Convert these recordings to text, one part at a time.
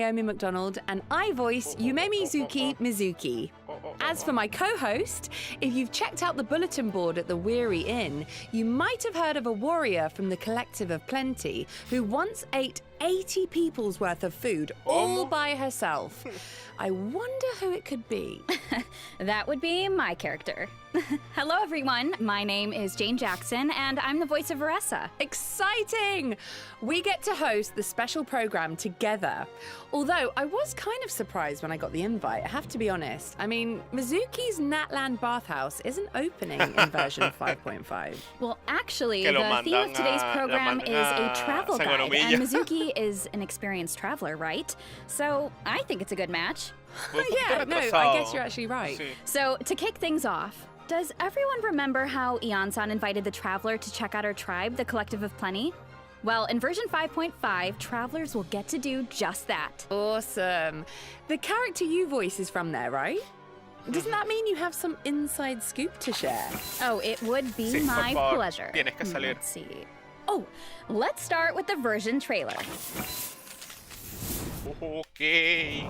Naomi McDonald, and I voice Yumemizuki Mizuki. As for my co-host, if you've checked out the bulletin board at the Weary Inn, you might have heard of a warrior from the Collective of Plenty who once ate 80 people's worth of food all by herself. I wonder who it could be. That would be my character. Hello everyone, my name is Jane Jackson and I'm the voice of Vanessa. Exciting! We get to host the special program together. Although I was kind of surprised when I got the invite, I have to be honest. I mean, Mizuki's Natland bathhouse isn't opening in version 5.5. Well, actually, the theme of today's program is a travel guide, and Mizuki is an experienced traveler, right? So I think it's a good match. Yeah, no, I guess you're actually right. So to kick things off, does everyone remember how Ian-san invited the traveler to check out our tribe, the Collective of Plenty? Well, in version 5.5, travelers will get to do just that. Awesome. The character you voice is from there, right? Doesn't that mean you have some inside scoop to share? Oh, it would be my pleasure. Let's see. Oh, let's start with the version trailer. Okay.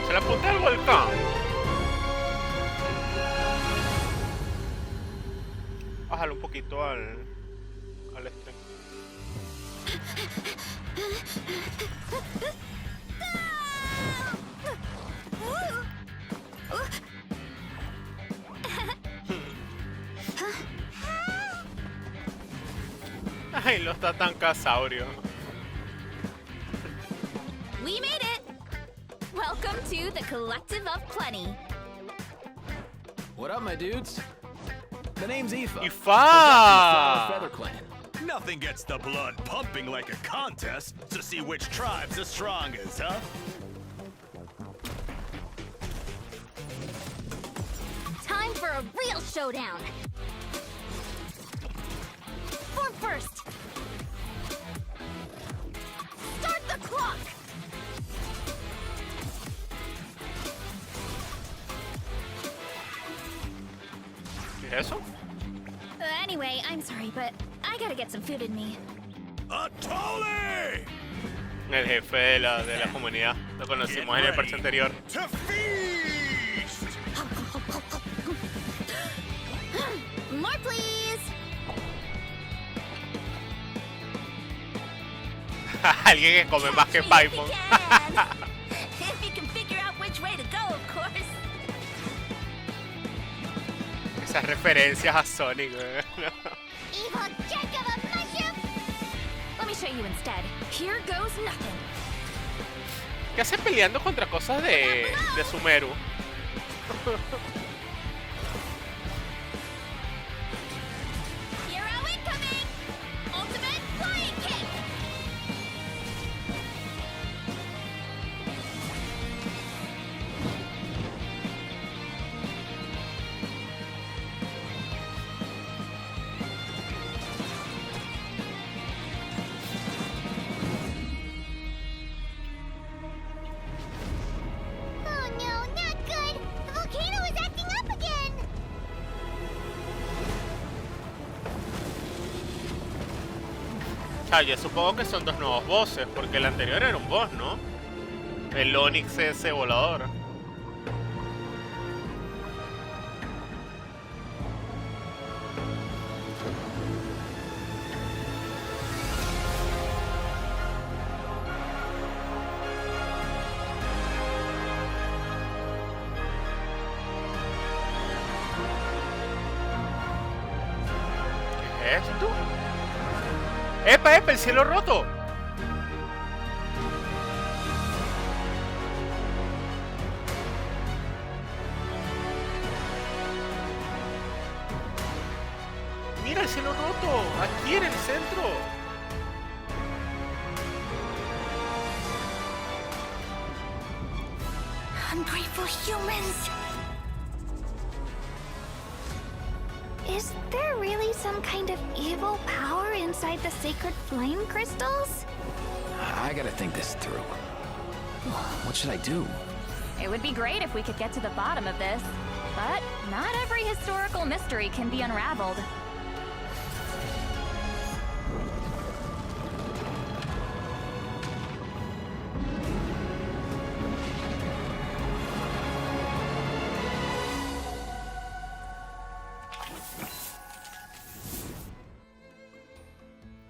Se la apunté al volcán. Bájalo un poquito al este. Ay, los tatancasaurio. We made it! Welcome to the Collective of Plenty. What up, my dudes? The name's Aoife. Aoife! Feather Clan. Nothing gets the blood pumping like a contest to see which tribe's the strongest, huh? Time for a real showdown. Form first. Start the clock. ¿Qué es eso? Anyway, I'm sorry, but I gotta get some food in me. Atole! El jefe de la comunidad. Lo conocimos en el parche anterior. To feast! More, please. Alguien que come más que Paimon. If you can figure out which way to go, of course. Esas referencias a Sonic. Evil jerk of a mushroom. Let me show you instead. Here goes nothing. ¿Qué hace peleando contra cosas de Sumeru? Hero incoming. Ultimate flying kick. Oh no, not good! The volcano is acting up again! O sea, yo supongo que son dos nuevos bosses, porque el anterior era un boss, ¿no? El Onix ese volador. ¿Qué es esto? ¡Epa, epa! ¡El cielo roto! ¡Mira el cielo roto! ¡Aquí en el centro! Ungrateful humans! Is there really some kind of evil power inside the sacred flame crystals? I gotta think this through. What should I do? It would be great if we could get to the bottom of this, but not every historical mystery can be unraveled.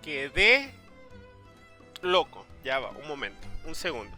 Quedé loco. Ya va, un momento, un segundo.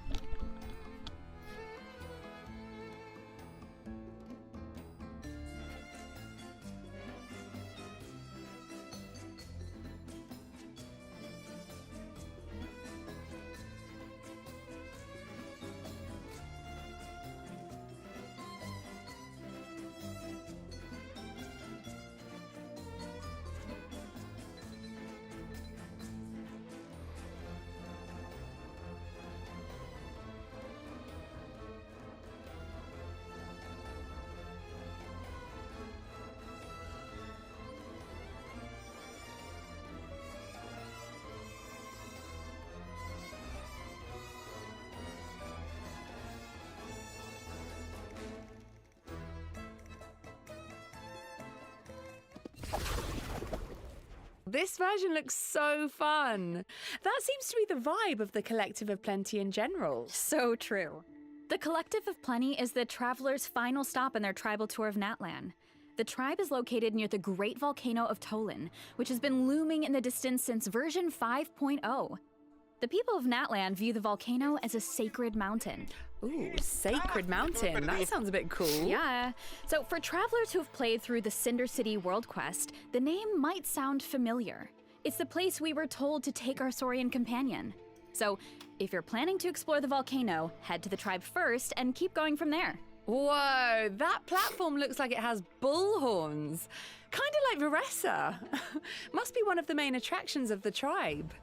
This version looks so fun. That seems to be the vibe of the Collective of Plenty in general. So true. The Collective of Plenty is the travelers' final stop in their tribal tour of Natlan. The tribe is located near the Great Volcano of Tolan, which has been looming in the distance since version 5.0. The people of Natlan view the volcano as a sacred mountain. Ooh, Sacred Mountain. That sounds a bit cool. Yeah. So for travelers who have played through the Cinder City World Quest, the name might sound familiar. It's the place we were told to take our Saurian companion. So if you're planning to explore the volcano, head to the tribe first and keep going from there. Whoa, that platform looks like it has bull horns. Kind of like Veressa. Must be one of the main attractions of the tribe.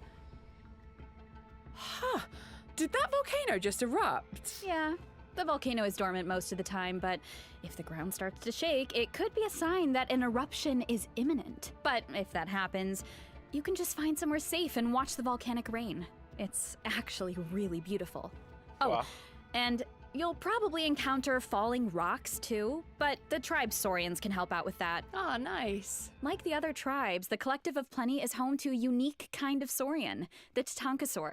Huh. Did that volcano just erupt? Yeah, the volcano is dormant most of the time, but if the ground starts to shake, it could be a sign that an eruption is imminent. But if that happens, you can just find somewhere safe and watch the volcanic rain. It's actually really beautiful. Oh, Wow. and you'll probably encounter falling rocks too, but the tribe's Saurians can help out with that. Oh, nice. Like the other tribes, the Collective of Plenty is home to a unique kind of Saurian, the Tatankasaur.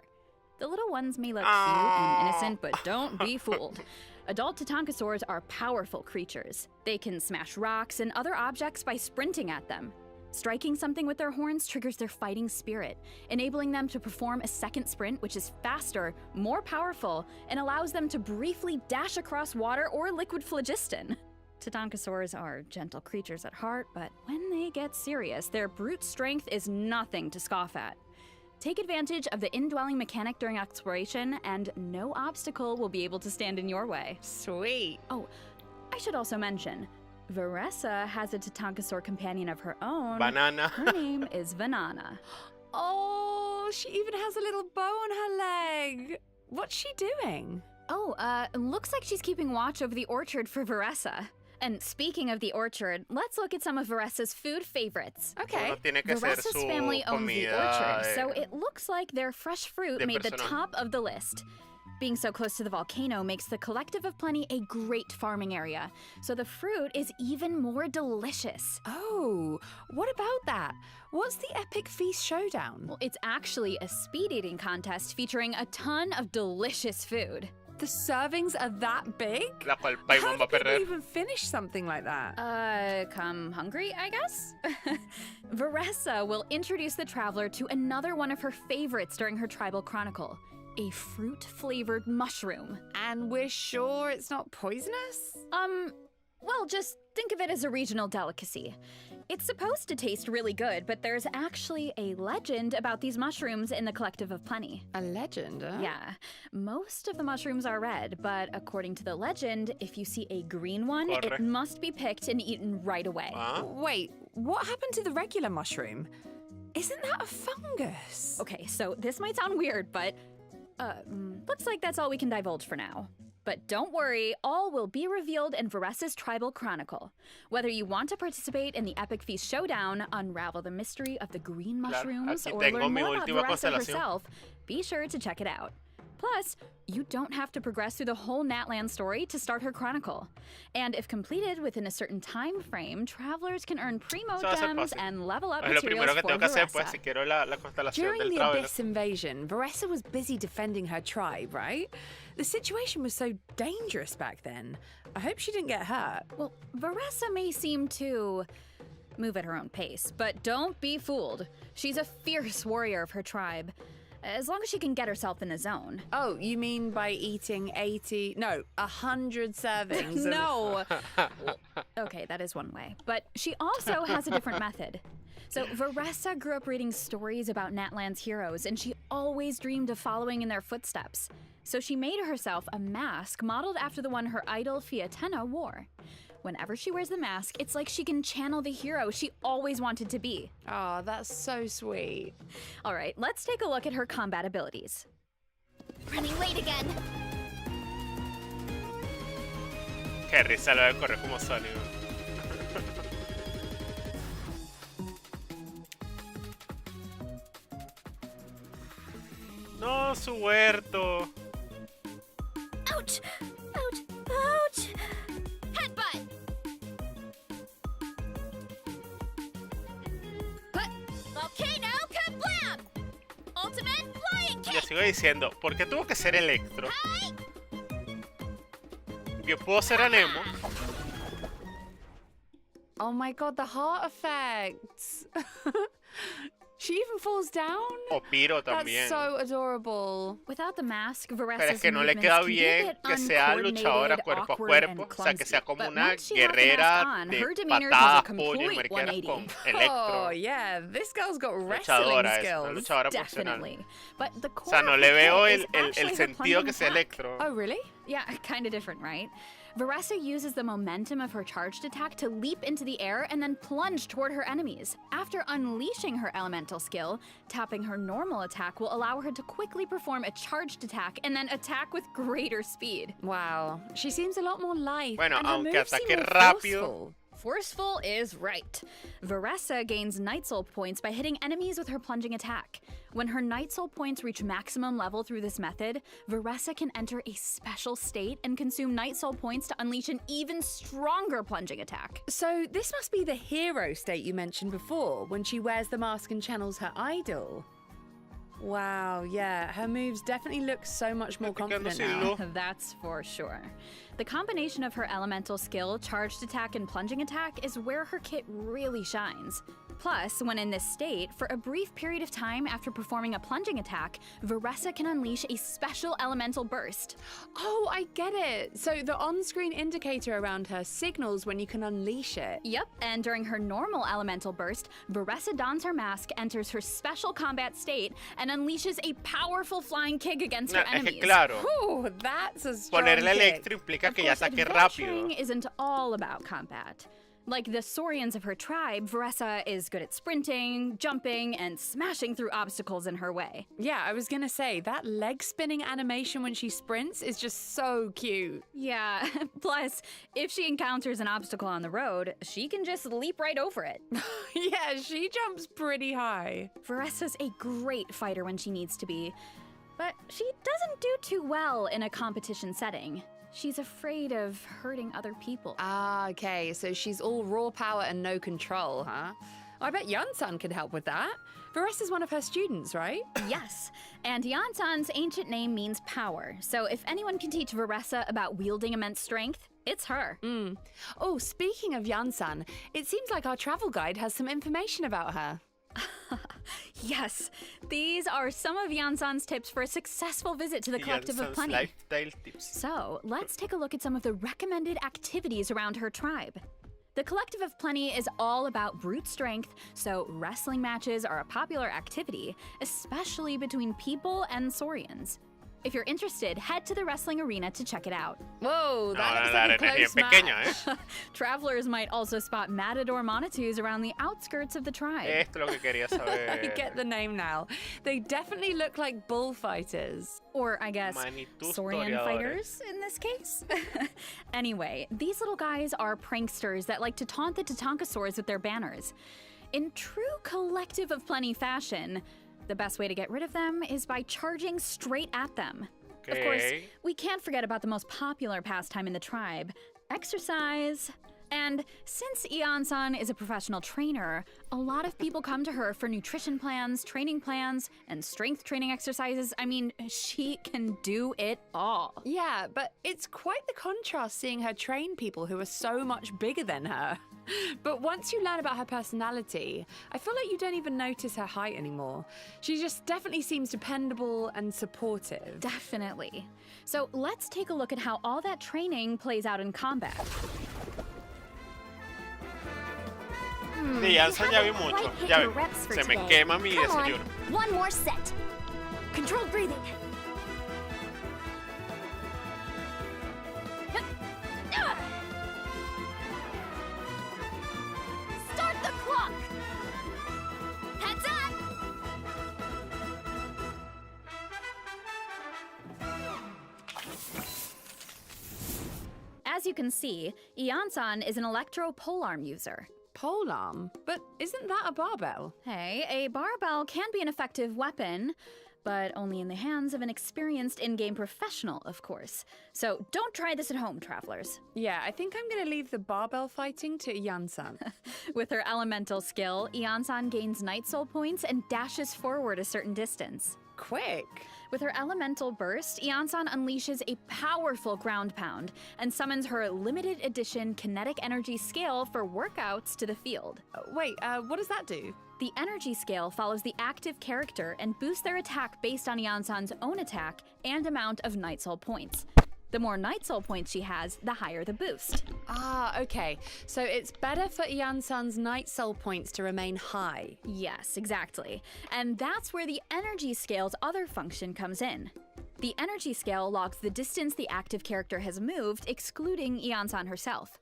The little ones may look cute and innocent, but don't be fooled. Adult Tatankasaurs are powerful creatures. They can smash rocks and other objects by sprinting at them. Striking something with their horns triggers their fighting spirit, enabling them to perform a second sprint, which is faster, more powerful, and allows them to briefly dash across water or liquid phlogiston. Tatankasaurs are gentle creatures at heart, but when they get serious, their brute strength is nothing to scoff at. Take advantage of the indwelling mechanic during exploration, and no obstacle will be able to stand in your way. Sweet. Oh, I should also mention, Veressa has a Tatankasaur companion of her own. Banana. Her name is Vanana. Oh, she even has a little bow on her leg. What's she doing? Oh, looks like she's keeping watch over the orchard for Veressa. And speaking of the orchard, let's look at some of Veressa's food favorites. Okay. Uno tiene que hacer Veressa's su family owns the comida, orchard, so it looks like their fresh fruit de made the personaje. top of the list. Being so close to the volcano makes the Collective of Plenty a great farming area, so the fruit is even more delicious. Oh, what about that? What's the Epic Feast Showdown? Well, it's actually a speed eating contest featuring a ton of delicious food. The servings are that big? La cual How Paimon do va a people perder. even finish something like that? Come hungry, I guess? Veressa will introduce the traveler to another one of her favorites during her tribal chronicle, a fruit-flavored mushroom. And we're sure it's not poisonous? Well, just think of it as a regional delicacy. It's supposed to taste really good, but there's actually a legend about these mushrooms in the Collective of Plenty. A legend, huh? Yeah, most of the mushrooms are red, but according to the legend, if you see a green one, it Corre. must be picked and eaten right away. Ah, Wait, what happened to the regular mushroom? Isn't that a fungus? Okay, so this might sound weird, but looks like that's all we can divulge for now. But don't worry, all will be revealed in Veressa's Tribal Chronicle. Whether you want to participate in the Epic Feast Showdown, unravel the mystery of the green mushrooms, aquí or tengo learn mi more about última Veressa constelación. herself, be sure to check it out. Plus, you don't have to progress through the whole Natland story to start her chronicle. And if completed within a certain time frame, travelers can earn primo Eso va a ser gems fácil. and level up Es lo primero materials que for tengo que hacer, pues, Veressa. si quiero la constelación During del the Traveler. Abyss invasion, Veressa was busy defending her tribe, right? The situation was so dangerous back then. I hope she didn't get hurt. Well, Veressa may seem to move at her own pace, but don't be fooled. She's a fierce warrior of her tribe. As long as she can get herself in the zone. Oh, you mean by eating 100 servings? No! Okay, that is one way. But she also has a different method. So, Veressa grew up reading stories about Natland's heroes, and she always dreamed of following in their footsteps. So she made herself a mask modeled after the one her idol Fiatenna wore. Whenever she wears the mask, it's like she can channel the hero she always wanted to be. Oh, that's so sweet. All right, let's take a look at her combat abilities. Running late again. Qué risa lo de correr como Sonic. No, su huerto. Ouch! Ouch! Ouch! Headbutt! Volcano kablam! Ultimate flying Yo kick! sigo diciendo, ¿por qué tuvo que ser Electro? Yo puedo ser Anemo. Oh my god, the heart effects. She even falls down? O Piro también. That's so adorable. Without the mask, Pero es Veressa's que no le movements queda can be a bien bit que sea luchadora uncoordinated, cuerpo a awkward, cuerpo. and O sea, que sea clumsy. como But una once she has the mask guerrera on, de her demeanor does a patadas, puño y complete mariqueras 180. con Electro. Oh, yeah, this girl's got wrestling Luchadora es, una skills. luchadora profesional. Definitely. But the O core sea, no of le her veo kit el, is el actually her sentido plunging que sea attack. Electro. Oh, really? Yeah, kind of different, right? Veressa uses the momentum of her charged attack to leap into the air and then plunge toward her enemies. After unleashing her elemental skill, tapping her normal attack will allow her to quickly perform a charged attack and then attack with greater speed. Wow, she seems a lot more lithe. Bueno, and her aunque moves seem ataque more rápido. forceful. Forceful is right. Veressa gains Night Soul points by hitting enemies with her plunging attack. When her Night Soul points reach maximum level through this method, Veressa can enter a special state and consume Night Soul points to unleash an even stronger plunging attack. So this must be the hero state you mentioned before, when she wears the mask and channels her idol. Wow, yeah, her moves definitely look so much more Estoy quedando confident sin now. luz. That's for sure. The combination of her elemental skill, charged attack, and plunging attack is where her kit really shines. Plus, when in this state, for a brief period of time after performing a plunging attack, Veressa can unleash a special elemental burst. Oh, I get it. So the on-screen indicator around her signals when you can unleash it. Yep, and during her normal elemental burst, Veressa dons her mask, enters her special combat state, and unleashes a powerful flying kick against her No, es que enemies. claro, Ooh, that's a strong ponerle kick. Electro implica Of que ya course, ataque adventuring rápido. isn't all about combat. Like the Saurians of her tribe, Veressa is good at sprinting, jumping, and smashing through obstacles in her way. Yeah, I was gonna say, that leg spinning animation when she sprints is just so cute. Yeah, plus, if she encounters an obstacle on the road, she can just leap right over it. Yeah, she jumps pretty high. Veressa's a great fighter when she needs to be, but she doesn't do too well in a competition setting. She's afraid of hurting other people. Ah, okay, so she's all raw power and no control, huh? I bet Yunsan could help with that. Veressa's one of her students, right? Yes, and Yansan's ancient name means power, so if anyone can teach Veressa about wielding immense strength, it's her. Oh, speaking of Yunsan, it seems like our travel guide has some information about her. Yes, these are some of Yansan's tips for a successful visit to the Collective of Jansen's Plenty. lifestyle tips. So, let's take a look at some of the recommended activities around her tribe. The Collective of Plenty is all about brute strength, so wrestling matches are a popular activity, especially between people and Saurians. If you're interested, head to the wrestling arena to check it out. Whoa, that No, looks la like a arena es close bien match. pequeña, Travelers might also spot matador Monitus around the outskirts of the tribe. Esto es lo que quería saber. I get the name now. They definitely look like bullfighters. Or, I guess, Manitus Saurian toreadores. fighters in this case? Anyway, these little guys are pranksters that like to taunt the Tatankasaurs with their banners. In true Collective of Plenty fashion, the best way to get rid of them is by charging straight at them. Of course, Okay. we can't forget about the most popular pastime in the tribe, exercise. And since Ian-san is a professional trainer, a lot of people come to her for nutrition plans, training plans, and strength training exercises. I mean, she can do it all. Yeah, but it's quite the contrast seeing her train people who are so much bigger than her. But once you learn about her personality, I feel like you don't even notice her height anymore. She just definitely seems dependable and supportive. Definitely. So let's take a look at how all that training plays out in combat. De Jansen ya vi mucho. Ya ve. Se me quema mi Come desayuno. on, one more set. Controlled breathing. Start the clock. Heads up. As you can see, Ian-san is an electro polearm user. Polearm? But isn't that a barbell? Hey, a barbell can be an effective weapon, but only in the hands of an experienced in-game professional, of course. So don't try this at home, travelers. Yeah, I think I'm gonna leave the barbell fighting to Ian-san. With her elemental skill, Ian-san gains Night Soul points and dashes forward a certain distance. Quick! With her elemental burst, Ian-san unleashes a powerful ground pound and summons her limited edition kinetic energy scale for workouts to the field. Wait, what does that do? The energy scale follows the active character and boosts their attack based on Ian-san's own attack and amount of Night Soul points. The more Night Soul points she has, the higher the boost. Ah, okay. So it's better for Ian-san's Night Soul points to remain high. Yes, exactly. And that's where the energy scale's other function comes in. The energy scale logs the distance the active character has moved, excluding Ian-san herself.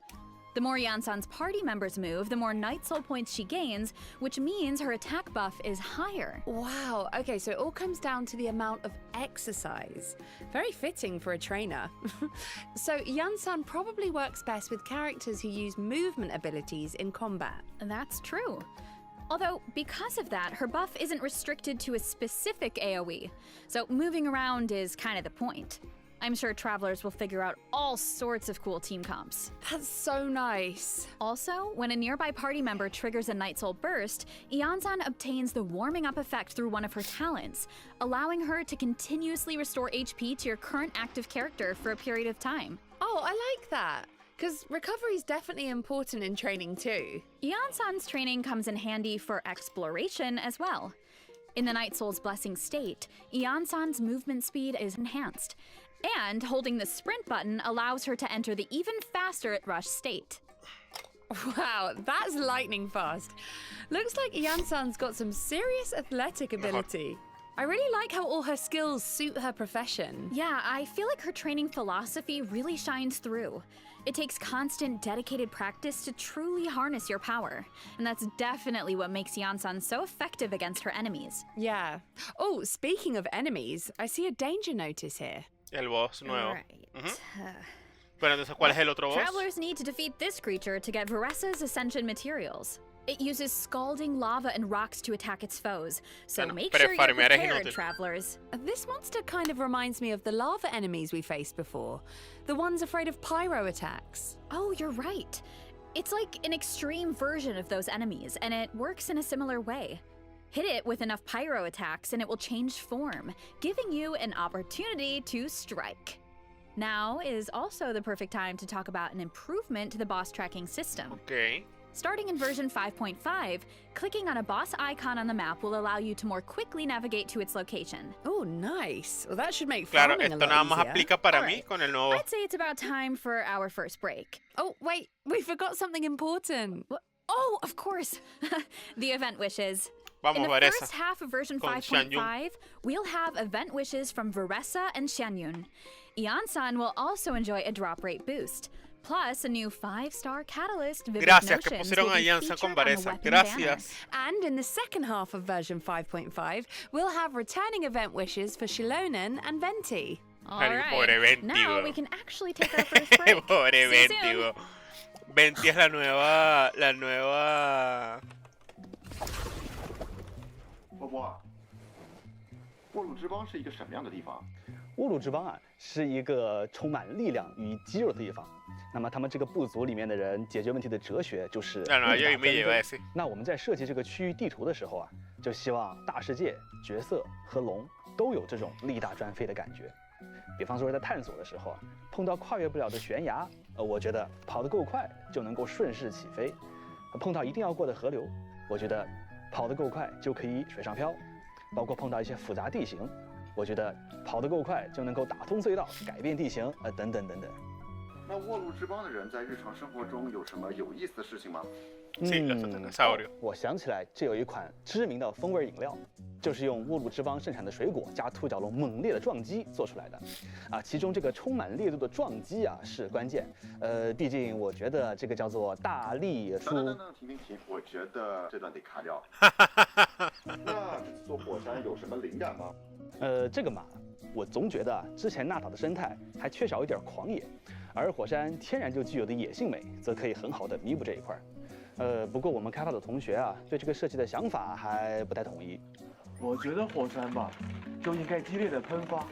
The more Ian-san's party members move, the more Night Soul points she gains, which means her attack buff is higher. Wow, okay, so it all comes down to the amount of exercise. Very fitting for a trainer. So Ian-san probably works best with characters who use movement abilities in combat. That's true. Although, because of that, her buff isn't restricted to a specific AoE, so moving around is kind of the point. I'm sure travelers will figure out all sorts of cool team comps. That's so nice. Also, when a nearby party member triggers a Night Soul burst, Ian-san obtains the warming up effect through one of her talents, allowing her to continuously restore HP to your current active character for a period of time. Oh, I like that. Because recovery is definitely important in training too. Ian-san's training comes in handy for exploration as well. In the Night Soul's Blessing state, Ian-san's movement speed is enhanced, and holding the sprint button allows her to enter the even faster at rush state. Wow, that's lightning fast. Looks like Ian-san's got some serious athletic ability. I really like how all her skills suit her profession. Yeah, I feel like her training philosophy really shines through. It takes constant, dedicated practice to truly harness your power. And that's definitely what makes Ian-san so effective against her enemies. Yeah. Oh, speaking of enemies, I see a danger notice here. El boss nuevo. Right. Pero entonces, ¿cuál es el otro boss? Travelers need to defeat this creature to get Veressa's Ascension materials. It uses scalding lava and rocks to attack its foes, so Bueno, make pero sure you're farmear es prepared, inútil. travelers. This monster kind of reminds me of the lava enemies we faced before. The ones afraid of pyro attacks. Oh, you're right. It's like an extreme version of those enemies, and it works in a similar way. Hit it with enough pyro attacks and it will change form, giving you an opportunity to strike. Now is also the perfect time to talk about an improvement to the boss tracking system. Ok. Starting in version 5.5, clicking on a boss icon on the map will allow you to more quickly navigate to its location. Oh, nice. Well, that should make Claro, farming a esto lot nada más easier. aplica para mí Alright. con el nuevo. I'd say it's about time for our first break. Oh, wait, we forgot something important. Oh, of course! The event wishes. Vamos, In the Vanessa. first half of version Con 5.5, we'll have event wishes from Veressa and Xianyun. Ian-san will also enjoy a drop rate boost, plus a new 5-star catalyst. Vivid Gracias que Notions pusieron will a be Jansen con featured on the Vanessa. weapon Gracias. And in the second half of version 5.5, we'll have returning event wishes for Shilonen and Venti. All Ay, right, pobre Venti, now weón. we can actually take our first break. Pobre See you Venti, soon. weón. Venti es la nueva. 波波，波鲁之邦是一个什么样的地方？乌鲁之邦啊，是一个充满力量与肌肉的地方。那么他们这个部族里面的人解决问题的哲学就是力大专重。那我们在设计这个区域地图的时候啊，就希望大世界、角色和龙都有这种力大专飞的感觉。比方说在探索的时候啊，碰到跨越不了的悬崖，我觉得跑得够快就能够顺势起飞；碰到一定要过的河流，我觉得跑得够快就可以水上漂；包括碰到一些复杂地形，我觉得跑得够快就能够打通隧道、改变地形，等等等等。那沃路之邦的人在日常生活中有什么有意思的事情吗？我想起来，这有一款知名的风味饮料，就是用沃路之邦盛产的水果加兔角龙猛烈的撞击做出来的。其中这个充满烈度的撞击啊是关键。毕竟我觉得这个叫做大力出。停，我觉得这段得卡掉。那这次做火山有什么灵感吗？这个嘛，我总觉得之前纳塔的生态还缺少一点狂野，而火山天然就具有的野性美，则可以很好的弥补这一块。不过我们开发的同学啊，对这个设计的想法还不太统一。我觉得火山吧，就应该激烈的喷发，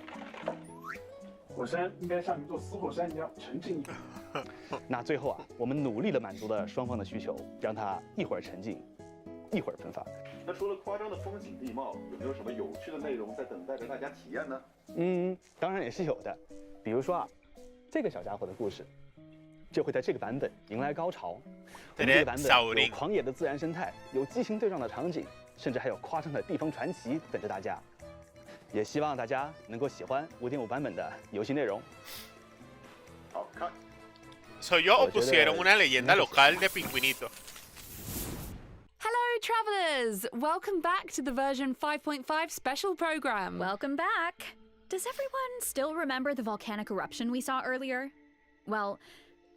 火山应该像一座死火山一样沉静一点。那最后啊，我们努力地满足了双方的需求，让它一会儿沉静，一会儿喷发。那除了夸张的风景地貌，有没有什么有趣的内容在等待着大家体验呢？当然也是有的。比如说啊，这个小家伙的故事就会在这个版本迎来高潮。我们这个版本有狂野的自然生态，有激情对撞的场景，甚至还有夸张的地方传奇等着大家。也希望大家能够喜欢 5.5 版本的游戏内容。好看。Soy yo o pusieron una leyenda local de Pingüinito. Hello, travelers! Welcome back to the version 5.5 special program. Welcome back. Does everyone still remember the volcanic eruption we saw earlier? Well,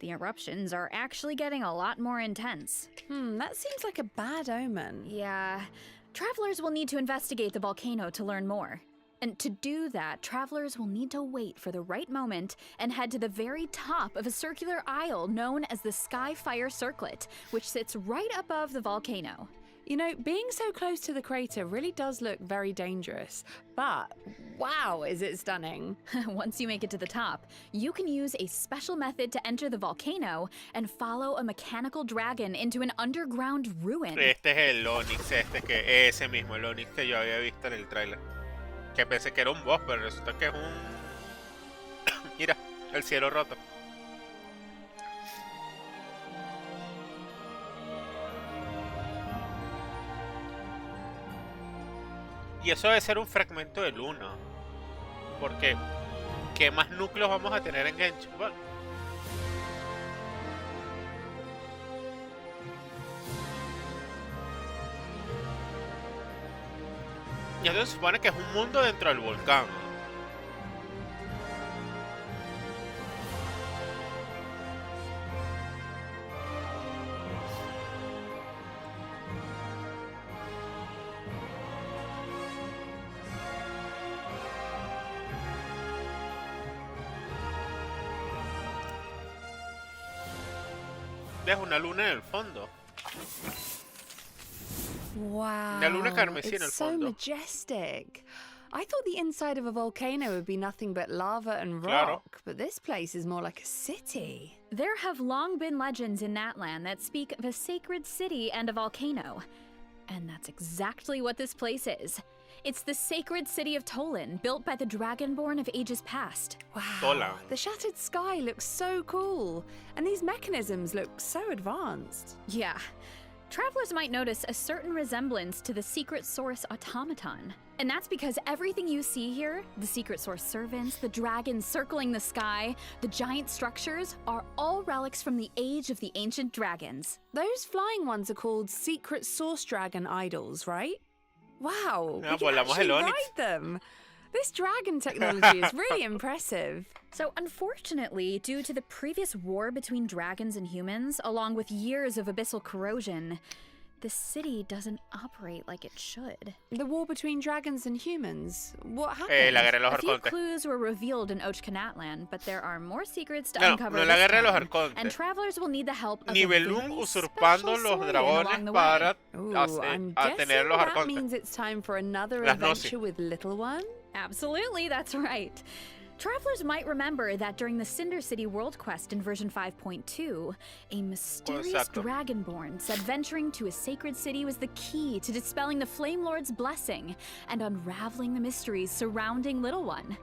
the eruptions are actually getting a lot more intense. That seems like a bad omen. Yeah. Travelers will need to investigate the volcano to learn more. And to do that, travelers will need to wait for the right moment and head to the very top of a circular isle known as the Skyfire Circlet, which sits right above the volcano. You know, being so close to the crater really does look very dangerous, but wow, is it stunning. Once you make it to the top, you can use a special method to enter the volcano and follow a mechanical dragon into an underground ruin. Este es el Onix, ese mismo, el Onix que yo había visto en el tráiler. Que pensé que era un boss, pero resulta que es un... Mira, el cielo roto. Y eso debe ser un fragmento del 1. Porque, ¿qué más núcleos vamos a tener en Genshin? Bueno. Y esto se supone que es un mundo dentro del volcán. Es una luna en el fondo. Wow, La luna carmesí en el it's so fondo. majestic. I thought the inside of a volcano would be nothing but lava and rock, Claro. but this place is more like a city. There have long been legends in Natlan that speak of a sacred city and a volcano. And that's exactly what this place is. It's the sacred city of Tolan, built by the Dragonborn of ages past. Wow, Tolan. the shattered sky looks so cool, and these mechanisms look so advanced. Yeah. Travelers might notice a certain resemblance to the Secret Source automaton. And that's because everything you see here, the Secret Source servants, the dragons circling the sky, the giant structures, are all relics from the age of the ancient dragons. Those flying ones are called Secret Source Dragon idols, right? Wow, Ah, we can volamos actually el Onix. ride them. This dragon technology is really impressive. So unfortunately, due to the previous war between dragons and humans, along with years of abyssal corrosion, the city doesn't operate like it should. The war between dragons and humans. What happened? La guerra de los A few arcontes. clues were revealed in Ochkanatlan, but there are more secrets to No, uncover no la this guerra de los time, arcontes. and travelers will need the help of a Nibelung very usurpando special los saurian along dragones the para Ooh, I'm a tener guessing los that arcontes. means it's time for another Las adventure Gnosis. with Little One. Absolutely, that's right. Travelers might remember that during the Cinder City World Quest in version 5.2, a mysterious dragonborn said venturing to a sacred city was the key to dispelling the Flame Lord's blessing and unraveling the mysteries surrounding Little One.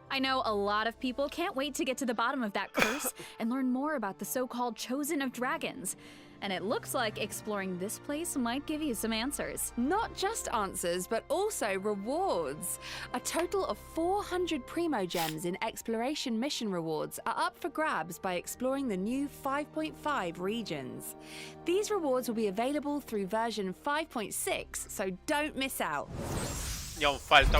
I know a lot of people can't wait to get to the bottom of that curse and learn more about the so-called Chosen of Dragons. And it looks like exploring this place might give you some answers. Not just answers, but also rewards. A total of 400 Primo Gems in exploration mission rewards are up for grabs by exploring the new 5.5 regions. These rewards will be available through version 5.6, so don't miss out. Y aún falta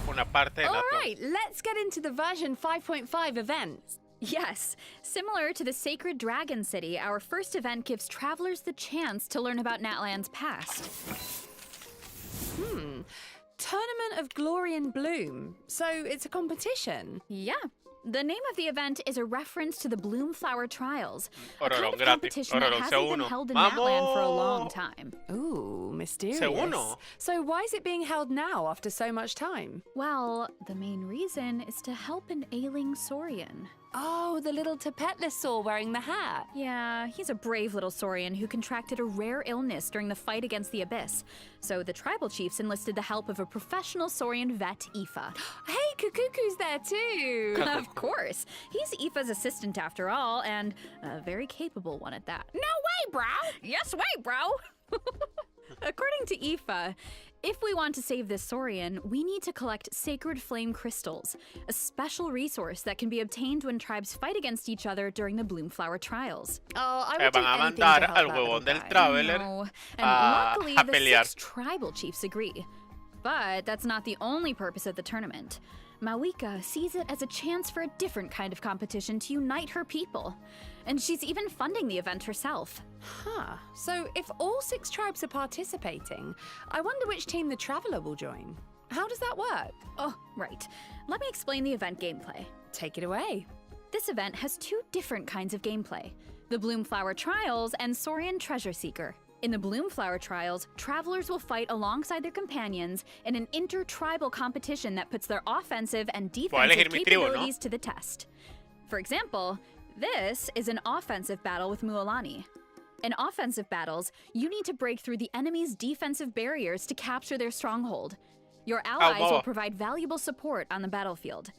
una parte de All right, let's get into the version 5.5 events. Yes, similar to the Sacred Dragon City, our first event gives travelers the chance to learn about Natlan's past. Tournament of Glory and Bloom. So it's a competition. Yeah. The name of the event is a reference to the Bloomflower Trials, a kind of gratis. competition that hasn't been held in Natlan for a long time. Ooh, mysterious. Segundo. So why is it being held now after so much time? Well, the main reason is to help an ailing Saurian. Oh, the little Tapetlosaur wearing the hat. Yeah, he's a brave little Saurian who contracted a rare illness during the fight against the Abyss. So the tribal chiefs enlisted the help of a professional Saurian vet, Aoife. Hey, Kukuku's there too. Of course. He's Aoife's assistant after all, and a very capable one at that. No way, bro. Yes way, bro! According to Aoife, if we want to save this Saurian, we need to collect Sacred Flame Crystals, a special resource that can be obtained when tribes fight against each other during the Bloomflower Trials. Oh, I would do van a anything to mandar help al that huevón little del guy. Traveler No. And luckily, a the pelear. 6 tribal chiefs agree. But that's not the only purpose of the tournament. Mawika sees it as a chance for a different kind of competition to unite her people. And she's even funding the event herself. Huh. So if all 6 tribes are participating, I wonder which team the Traveler will join. How does that work? Oh, right. Let me explain the event gameplay. Take it away. This event has 2 different kinds of gameplay: the Bloomflower Trials and Saurian Treasure Seeker. In the Bloomflower Trials, travelers will fight alongside their companions in an inter-tribal competition that puts their offensive and defensive capabilities to the test. For example, this is an offensive battle with Mualani. In offensive battles, you need to break through the enemy's defensive barriers to capture their stronghold. Your allies will provide valuable support on the battlefield.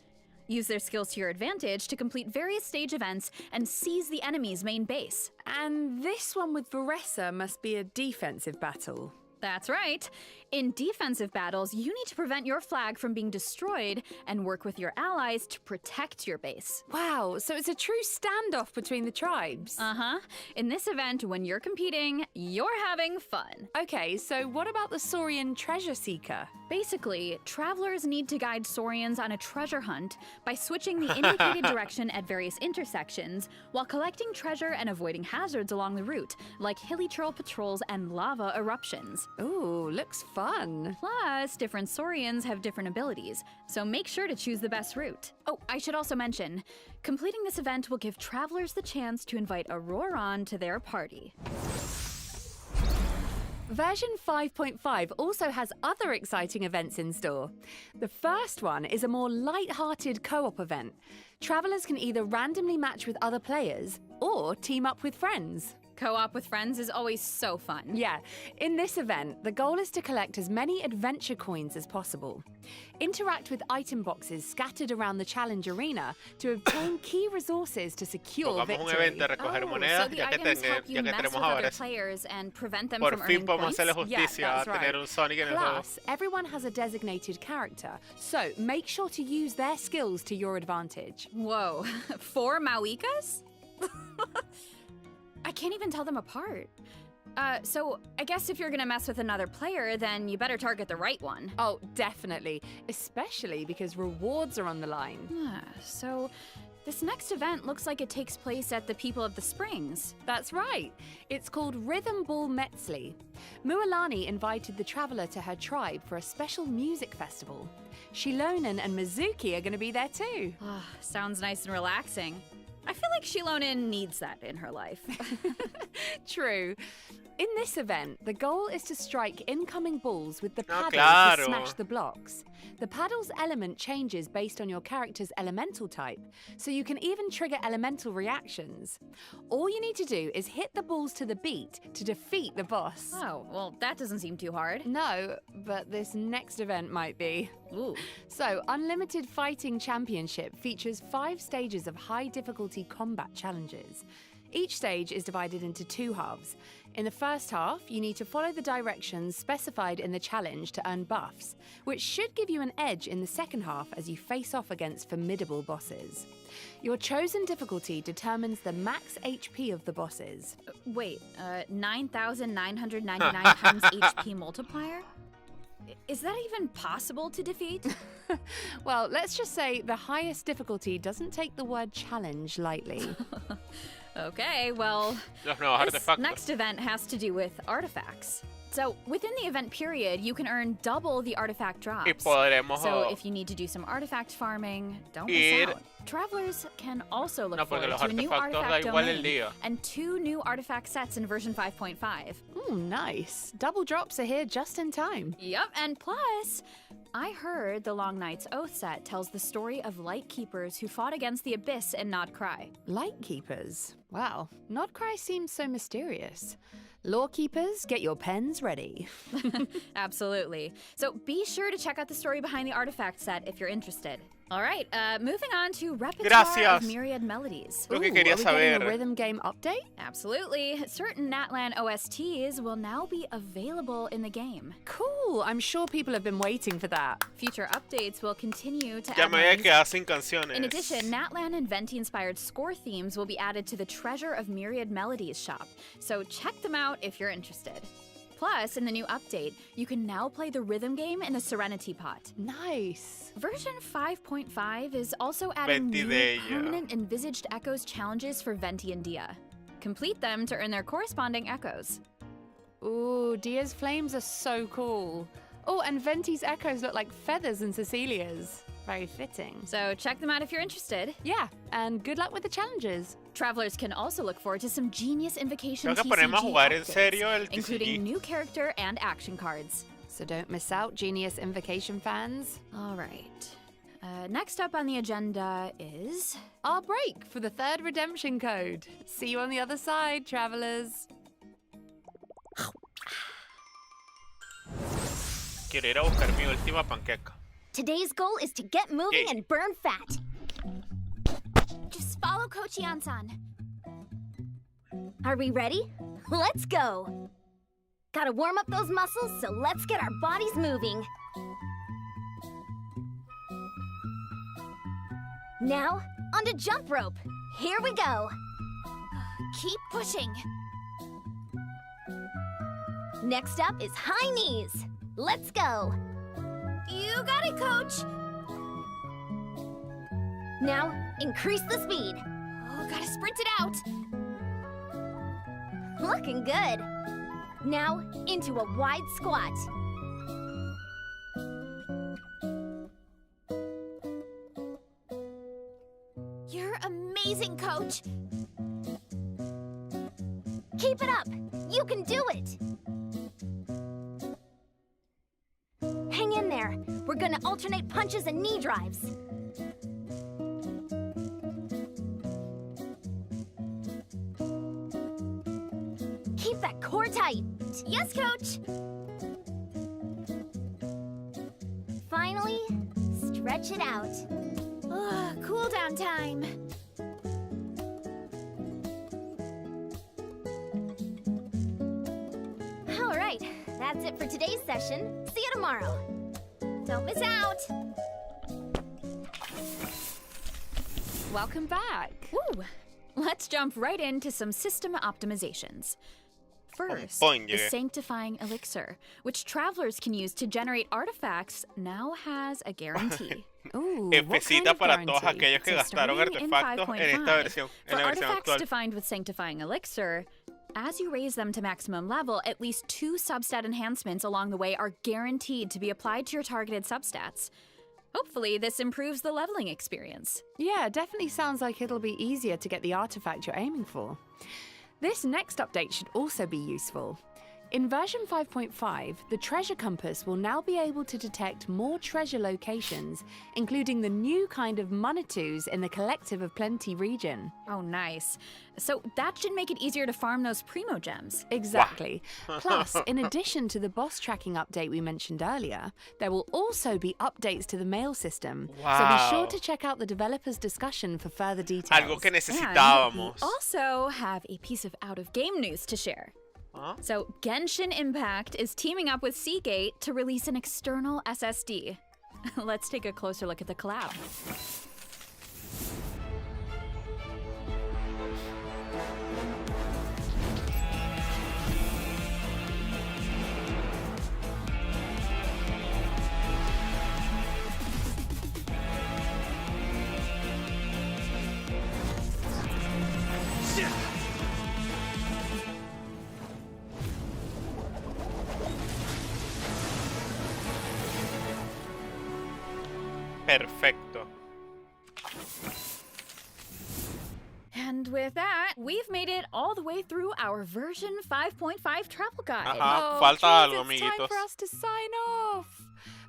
Use their skills to your advantage to complete various stage events and seize the enemy's main base. And this one with Varessa must be a defensive battle. That's right. In defensive battles, you need to prevent your flag from being destroyed and work with your allies to protect your base. Wow, so it's a true standoff between the tribes. Uh-huh. In this event, when you're competing, you're having fun. Okay, so what about the Saurian Treasure Seeker? Basically, travelers need to guide Saurians on a treasure hunt by switching the indicated direction at various intersections while collecting treasure and avoiding hazards along the route, like hilly trail patrols and lava eruptions. Ooh, looks fun. Plus, different Saurians have different abilities, so make sure to choose the best route. Oh, I should also mention, completing this event will give travelers the chance to invite Auroron to their party. Version 5.5 also has other exciting events in store. The first one is a more light-hearted co-op event. Travelers can either randomly match with other players or team up with friends. Co-op with friends is always so fun. Yeah, in this event, the goal is to collect as many adventure coins as possible. Interact with item boxes scattered around the challenge arena to obtain key resources to secure Pongamos un victory. evento de recoger So monedas, the ya que, items help you mess tenemos with a other Varessa. players and prevent them Por from fin earning podemos points. hacerle justicia a tener un Sonic en el juego. Plus, everyone has a designated character, so make sure to use their skills to your advantage. Whoa, 4 Mawikas? I can't even tell them apart. So I guess if you're gonna mess with another player, then you better target the right one. Oh, definitely, especially because rewards are on the line. So this next event looks like it takes place at the People of the Springs. That's right. It's called Rhythm Ball Metzli. Mualani invited the traveler to her tribe for a special music festival. Shilonen and Mizuki are going to be there too. Sounds nice and relaxing. I feel like Shilonin needs that in her life. True. In this event, the goal is to strike incoming balls with the paddles claro. to smash the blocks. The paddle's element changes based on your character's elemental type, so you can even trigger elemental reactions. All you need to do is hit the balls to the beat to defeat the boss. Oh, well, that doesn't seem too hard. No, but this next event might be. Ooh. So, Unlimited Fighting Championship features 5 stages of high difficulty combat challenges. Each stage is divided into 2 halves. In the first half, you need to follow the directions specified in the challenge to earn buffs, which should give you an edge in the second half as you face off against formidable bosses. Your chosen difficulty determines the max HP of the bosses. Wait, 9,999 times HP multiplier? Is that even possible to defeat? Well, let's just say the highest difficulty doesn't take the word challenge lightly. Okay, well, this next event has to do with artifacts. So, within the event period, you can earn double the artifact drops. So, if you need to do some artifact farming, don't miss out. Travelers can also look forward to a new artifact domain and 2 new artifact sets in version 5.5. Nice. Double drops are here just in time. Yep, and plus, I heard the Long Night's Oath set tells the story of Lightkeepers who fought against the Abyss in Nodcry. Lightkeepers? Wow, Nodcry seems so mysterious. Lorekeepers, get your pens ready. Absolutely. So be sure to check out the story behind the artifact set if you're interested. All right, moving on to repertoire of myriad melodies. Are we getting a rhythm game update? Absolutely. Certain Natlan OSTs will now be available in the game. Cool. I'm sure people have been waiting for that. Future updates will continue to Ya me había quedado sin canciones. In addition, Natlan and Venti-inspired score themes will be added to the Treasure of Myriad Melodies shop, so check them out if you're interested. Plus, in the new update, you can now play the rhythm game in the Serenity Pot. Nice. Version 5.5 is also adding new permanent envisaged echoes challenges for Venti and Dia. Complete them to earn their corresponding echoes. Ooh, Dia's flames are so cool. Oh, and Venti's echoes look like feathers in Cecilia's. Very fitting. So check them out if you're interested. Yeah, and good luck with the challenges. Travelers can also look forward to some Genius Invocation TCG updates, including new character and action cards. So don't miss out, Genius Invocation fans. All right. Next up on the agenda is our break for the 3rd redemption code. See you on the other side, travelers. Quiero ir a buscar mi última panqueca. Today's goal is to get moving and burn fat. Just follow Coach Yan-san. Are we ready? Let's go. Gotta warm up those muscles, so let's get our bodies moving. Now, onto jump rope. Here we go. Keep pushing. Next up is high knees. Let's go. You got it, Coach. Now, increase the speed. Oh, gotta sprint it out. Looking good. Now, into a wide squat. You're amazing, Coach. Keep it up. You can do it. Hang in there. We're gonna alternate punches and knee drives. Keep that core tight. Yes, Coach. Finally, stretch it out. Cool down time. All right, that's it for today's session. See you tomorrow. Don't miss out. Welcome back. Woo! Let's jump right into some system optimizations. First, the Sanctifying Elixir, which travelers can use to generate artifacts, now has a guarantee. Ooh, Especita para todos aquellos que gastaron artefactos en esta versión, for artifacts defined with Sanctifying Elixir, as you raise them to maximum level, at least 2 substat enhancements along the way are guaranteed to be applied to your targeted substats. Hopefully, this improves the leveling experience. Yeah, definitely sounds like it'll be easier to get the artifact you're aiming for. This next update should also be useful. In version 5.5, the treasure compass will now be able to detect more treasure locations, including the new kind of Manitus in the Collective of Plenty region. Oh, nice. So that should make it easier to farm those primo gems. Exactly. Plus, in addition to the boss tracking update we mentioned earlier, there will also be updates to the mail system. Wow. So be sure to check out the developers' discussion for further details. Algo que And necesitábamos. we also have a piece of out-of-game news to share. Huh? So, Genshin Impact is teaming up with Seagate to release an external SSD. Let's take a closer look at the collab. Perfecto. And with that, we've made it all the way through our version 5.5 travel guide. Ajá, Oh, falta geez, algo, it's time amiguitos. for us to sign off.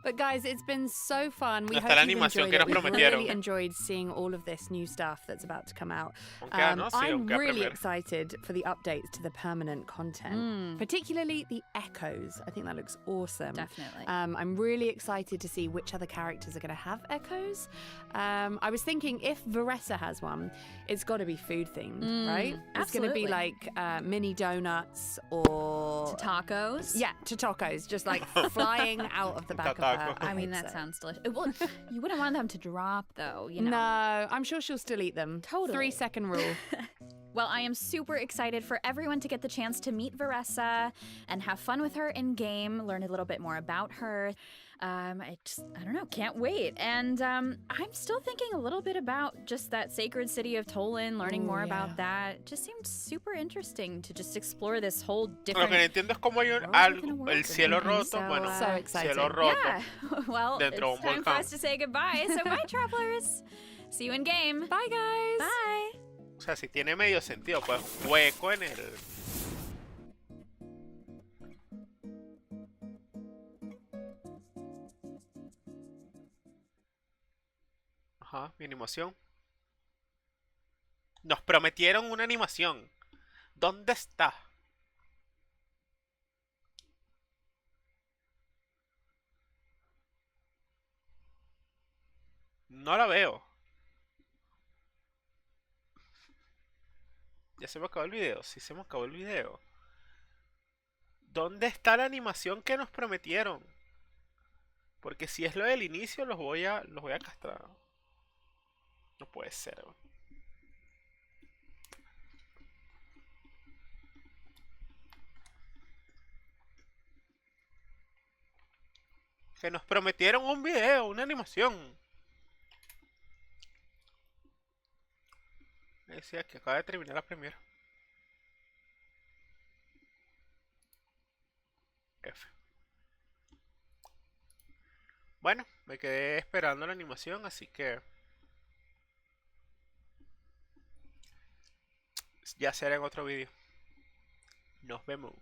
But guys, it's been so fun. We ¿Dónde hope está la you've animación enjoyed que it. nos We've prometieron? really enjoyed seeing all of this new stuff that's about to come out. Aunque no, sí, I'm aunque really primero. excited for the updates to the permanent content, particularly the echoes. I think that looks awesome. Definitely. I'm really excited to see which other characters are going to have echoes. I was thinking if Veressa has one, it's got to be food themed, right? It's going to be absolutely. like mini donuts or Tacos. yeah, to tacos, just like flying out of the back of her. Taco. I mean, hope that so. sounds delicious. Well, you wouldn't want them to drop, though, you know. No, I'm sure she'll still eat them. Totally. 3-second rule. Well, I am super excited for everyone to get the chance to meet Veressa and have fun with her in game, learn a little bit more about her. I don't know, can't wait. And I'm still thinking a little bit about just that sacred city of Tolan, learning more about that. It just seemed super interesting to just explore this whole Lo different. que no entiendo es cómo hay el cielo roto. Bueno, So exciting. cielo roto. Yeah, well, Dentro de it's un time for volcán. us to say goodbye. So bye, travelers. See you in game. Bye, guys. Bye. O sea, si tiene medio sentido, pues hueco en el... Ajá, mi animación. Nos prometieron una animación. ¿Dónde está? No la veo. Ya se me acabó el video. Sí, se me acabó el video. ¿Dónde está la animación que nos prometieron? Porque si es lo del inicio, los voy a castrar. No puede ser. Que nos prometieron un video, una animación. Me decía que acaba de terminar la premiere. F. Bueno, me quedé esperando la animación, así que ya será en otro vídeo. Nos vemos.